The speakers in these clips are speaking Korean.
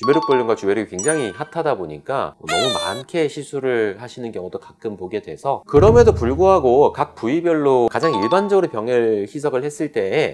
주베륵 볼륨과 주베륵이 굉장히 핫하다 보니까 너무 많게 시술을 하시는 경우도 가끔 보게 돼서, 그럼에도 불구하고 각 부위별로 가장 일반적으로 병을 희석을 했을 때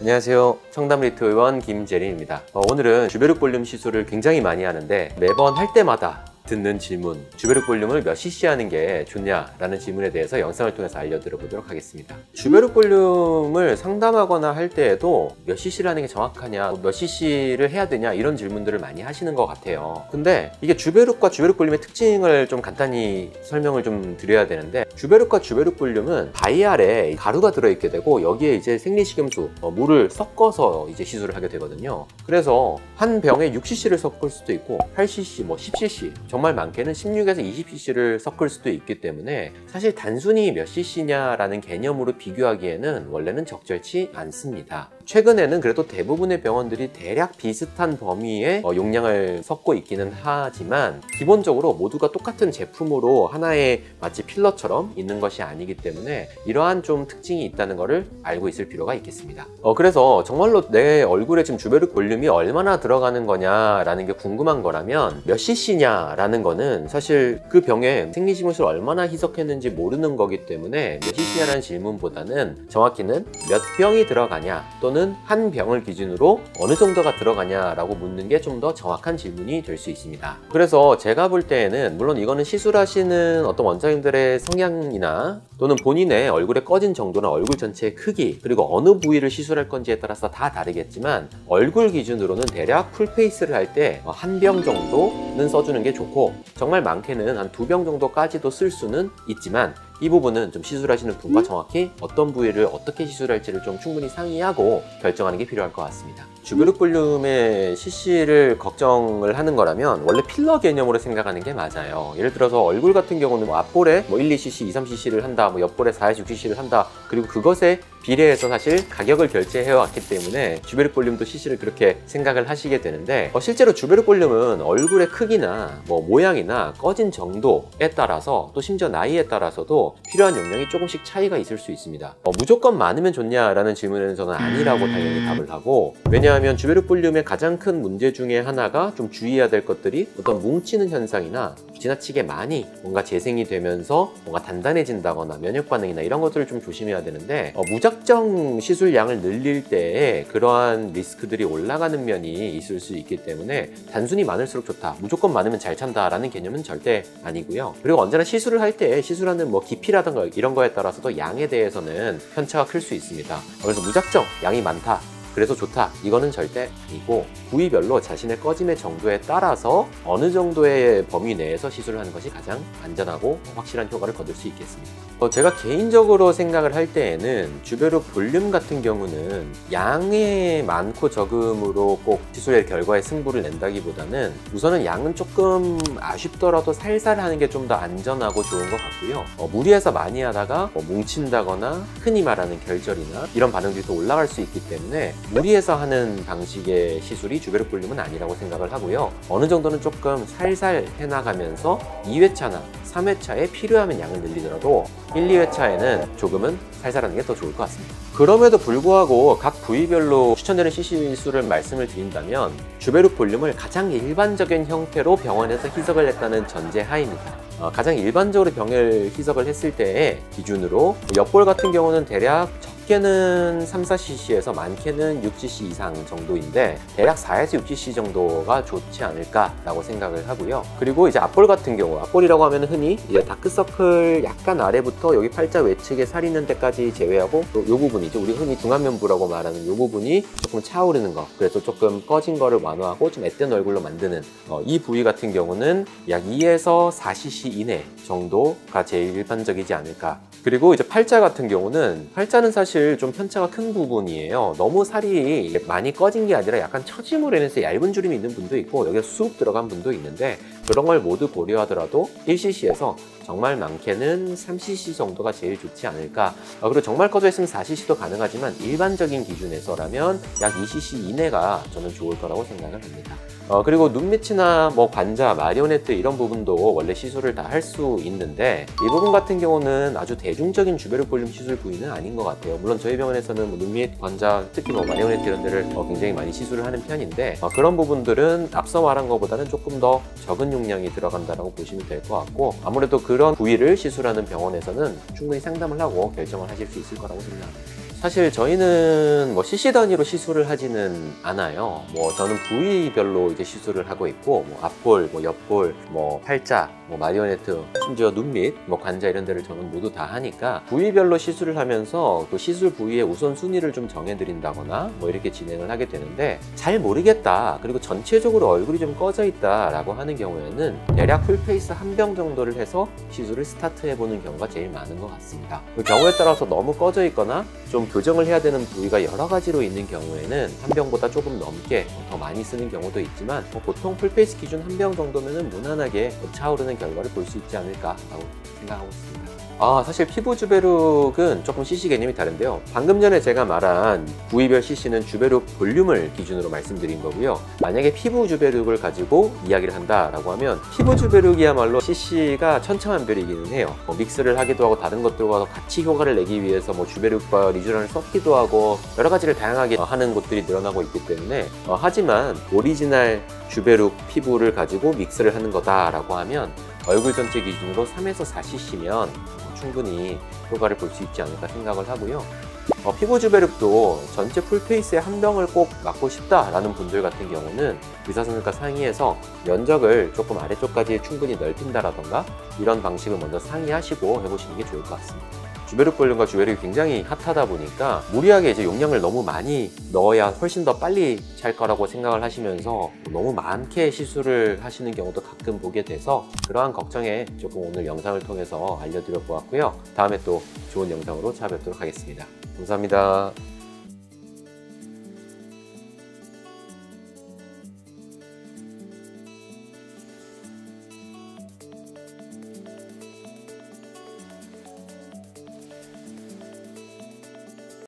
안녕하세요. 청담리트 의원 김재린입니다. 오늘은 주베륵 볼륨 시술을 굉장히 많이 하는데 매번 할 때마다 듣는 질문, 주베륵 볼륨을 몇 cc 하는 게 좋냐라는 질문에 대해서 영상을 통해서 알려드려 보도록 하겠습니다. 주베륵 볼륨을 상담하거나 할 때에도 몇 cc를 하는 게 정확하냐, 몇 cc를 해야 되냐, 이런 질문들을 많이 하시는 것 같아요. 근데 이게 주베륵과 주베륵 볼륨의 특징을 좀 간단히 설명을 좀 드려야 되는데, 주베륵과 주베륵 볼륨은 바이알에 가루가 들어있게 되고 여기에 이제 생리식염수, 물을 섞어서 이제 시술을 하게 되거든요. 그래서 한 병에 6cc를 섞을 수도 있고 8cc, 10cc, 정말 많게는 16에서 20cc를 섞을 수도 있기 때문에 사실 단순히 몇 cc냐라는 개념으로 비교하기에는 원래는 적절치 않습니다. 최근에는 그래도 대부분의 병원들이 대략 비슷한 범위의 용량을 섞고 있기는 하지만 기본적으로 모두가 똑같은 제품으로 하나의 마치 필러처럼 있는 것이 아니기 때문에 이러한 좀 특징이 있다는 것을 알고 있을 필요가 있겠습니다. 그래서 정말로 내 얼굴에 지금 주베륵 볼륨이 얼마나 들어가는 거냐라는 게 궁금한 거라면 몇 cc냐라는 거는 사실 그 병에 생리식염수를 얼마나 희석했는지 모르는 거기 때문에 몇 cc냐라는 질문보다는 정확히는 몇 병이 들어가냐 또는 한 병을 기준으로 어느 정도가 들어가냐라고 묻는 게 좀 더 정확한 질문이 될 수 있습니다. 그래서 제가 볼 때에는 물론 이거는 시술하시는 어떤 원장님들의 성향이나 또는 본인의 얼굴에 꺼진 정도나 얼굴 전체의 크기, 그리고 어느 부위를 시술할 건지에 따라서 다 다르겠지만 얼굴 기준으로는 대략 풀페이스를 할 때 한 병 정도는 써주는 게 좋고, 정말 많게는 한 2병 정도까지도 쓸 수는 있지만 이 부분은 좀 시술하시는 분과 정확히 어떤 부위를 어떻게 시술할지를 좀 충분히 상의하고 결정하는 게 필요할 것 같습니다. 주베륵 볼륨의 cc를 걱정을 하는 거라면 원래 필러 개념으로 생각하는 게 맞아요. 예를 들어서 얼굴 같은 경우는 앞볼에 1, 2cc, 2, 3cc를 한다, 옆볼에 4에서 6cc를 한다, 그리고 그것에 비례해서 사실 가격을 결제해 왔기 때문에 주베륵 볼륨도 cc를 그렇게 생각을 하시게 되는데, 실제로 주베륵 볼륨은 얼굴의 크기나 모양이나 꺼진 정도에 따라서 또 심지어 나이에 따라서도 필요한 용량이 조금씩 차이가 있을 수 있습니다. 무조건 많으면 좋냐라는 질문에는 저는 아니라고 당연히 답을 하고, 왜냐하면 주베륵 볼륨의 가장 큰 문제 중에 하나가 좀 주의해야 될 것들이 어떤 뭉치는 현상이나 지나치게 많이 뭔가 재생이 되면서 뭔가 단단해진다거나 면역 반응이나 이런 것들을 좀 조심해야 되는데, 무작정 시술량을 늘릴 때에 그러한 리스크들이 올라가는 면이 있을 수 있기 때문에 단순히 많을수록 좋다, 무조건 많으면 잘 찬다 라는 개념은 절대 아니고요. 그리고 언제나 시술을 할 때 시술하는 깊이라든가 이런 거에 따라서도 양에 대해서는 편차가 클 수 있습니다. 그래서 무작정 양이 많다, 그래서 좋다, 이거는 절대 아니고 부위별로 자신의 꺼짐의 정도에 따라서 어느 정도의 범위 내에서 시술을 하는 것이 가장 안전하고 확실한 효과를 거둘 수 있겠습니다. 제가 개인적으로 생각을 할 때에는 주베륵 볼륨 같은 경우는 양의 많고 적음으로 꼭 시술의 결과에 승부를 낸다기보다는 우선은 양은 조금 아쉽더라도 살살 하는 게 좀 더 안전하고 좋은 것 같고요. 무리해서 많이 하다가 뭉친다거나 흔히 말하는 결절이나 이런 반응들이 더 올라갈 수 있기 때문에 무리해서 하는 방식의 시술이 주베륵 볼륨은 아니라고 생각을 하고요. 어느 정도는 조금 살살 해나가면서 2회차나 3회차에 필요하면 양을 늘리더라도 1, 2회차에는 조금은 살살하는 게 더 좋을 것 같습니다. 그럼에도 불구하고 각 부위별로 추천되는 cc 수를 말씀을 드린다면 주베륵 볼륨을 가장 일반적인 형태로 병원에서 희석을 했다는 전제 하입니다. 가장 일반적으로 병을 희석을 했을 때의 기준으로 옆볼 같은 경우는 대략 적게는 3, 4cc에서 많게는 6cc 이상 정도인데 대략 4에서 6cc 정도가 좋지 않을까라고 생각을 하고요. 그리고 이제 앞볼 같은 경우, 앞볼이라고 하면 흔히 이제 다크서클 약간 아래부터 여기 팔자 외측에 살 있는 데까지 제외하고 또 이 부분이죠. 우리 흔히 중안면부라고 말하는 이 부분이 조금 차오르는 거, 그래서 조금 꺼진 거를 완화하고 좀 앳된 얼굴로 만드는 이 부위 같은 경우는 약 2에서 4cc 이내 정도가 제일 일반적이지 않을까. 그리고 이제 팔자 같은 경우는, 팔자는 사실 좀 편차가 큰 부분이에요. 너무 살이 많이 꺼진 게 아니라 약간 처짐으로 인해서 얇은 주름이 있는 분도 있고 여기에 쑥 들어간 분도 있는데, 그런 걸 모두 고려하더라도 1cc에서 정말 많게는 3cc 정도가 제일 좋지 않을까. 그리고 정말 꺼져 있으면 4cc도 가능하지만 일반적인 기준에서라면 약 2cc 이내가 저는 좋을 거라고 생각을 합니다. 그리고 눈 밑이나 뭐 관자, 마리오네트 이런 부분도 원래 시술을 다 할 수 있는데 이 부분 같은 경우는 아주 대중적인 주베르 볼륨 시술 부위는 아닌 것 같아요. 물론 저희 병원에서는 뭐 눈 밑, 관자, 특히 뭐 마리오네트 이런 데를 굉장히 많이 시술을 하는 편인데 그런 부분들은 앞서 말한 것보다는 조금 더 적은 용량이 들어간다고 보시면 될 것 같고 아무래도 그런 부위를 시술하는 병원에서는 충분히 상담을 하고 결정을 하실 수 있을 거라고 생각합니다. 사실 저희는 뭐 cc 단위로 시술을 하지는 않아요. 뭐 저는 부위별로 이제 시술을 하고 있고 뭐 앞볼, 뭐 옆볼, 뭐 팔자, 뭐 마리오네트, 심지어 눈밑, 뭐 관자 이런 데를 저는 모두 다 하니까 부위별로 시술을 하면서 그 시술 부위의 우선순위를 좀 정해드린다거나 뭐 이렇게 진행을 하게 되는데 잘 모르겠다, 그리고 전체적으로 얼굴이 좀 꺼져 있다 라고 하는 경우에는 대략 풀페이스 한 병 정도를 해서 시술을 스타트해보는 경우가 제일 많은 것 같습니다. 그 경우에 따라서 너무 꺼져 있거나 좀 교정을 해야 되는 부위가 여러 가지로 있는 경우에는 한 병보다 조금 넘게 더 많이 쓰는 경우도 있지만 보통 풀페이스 기준 한 병 정도면 무난하게 차오르는 결과를 볼 수 있지 않을까라고 생각하고 있습니다. 사실 피부 주베룩은 조금 cc 개념이 다른데요. 방금 전에 제가 말한 부위별 cc는 주베룩 볼륨을 기준으로 말씀드린 거고요. 만약에 피부 주베룩을 가지고 이야기를 한다라고 하면 피부 주베룩이야말로 cc가 천차만별이기는 해요. 믹스를 하기도 하고 다른 것들과 같이 효과를 내기 위해서 뭐 주베룩과 리쥬란을 섞기도 하고 여러 가지를 다양하게 하는 곳들이 늘어나고 있기 때문에 하지만 오리지널 주베룩 피부를 가지고 믹스를 하는 거다라고 하면 얼굴 전체 기준으로 3에서 4cc면 충분히 효과를 볼 수 있지 않을까 생각을 하고요. 피부 주베룩도 전체 풀페이스에 한 병을 꼭 맞고 싶다라는 분들 같은 경우는 의사선생님과 상의해서 면적을 조금 아래쪽까지 충분히 넓힌다라던가 이런 방식을 먼저 상의하시고 해보시는 게 좋을 것 같습니다. 주베룩 볼륨과 주베룩이 굉장히 핫하다 보니까 무리하게 이제 용량을 너무 많이 넣어야 훨씬 더 빨리 찰 거라고 생각을 하시면서 너무 많게 시술을 하시는 경우도 가끔 보게 돼서 그러한 걱정에 조금 오늘 영상을 통해서 알려드려 보았고요. 다음에 또 좋은 영상으로 찾아뵙도록 하겠습니다. 감사합니다.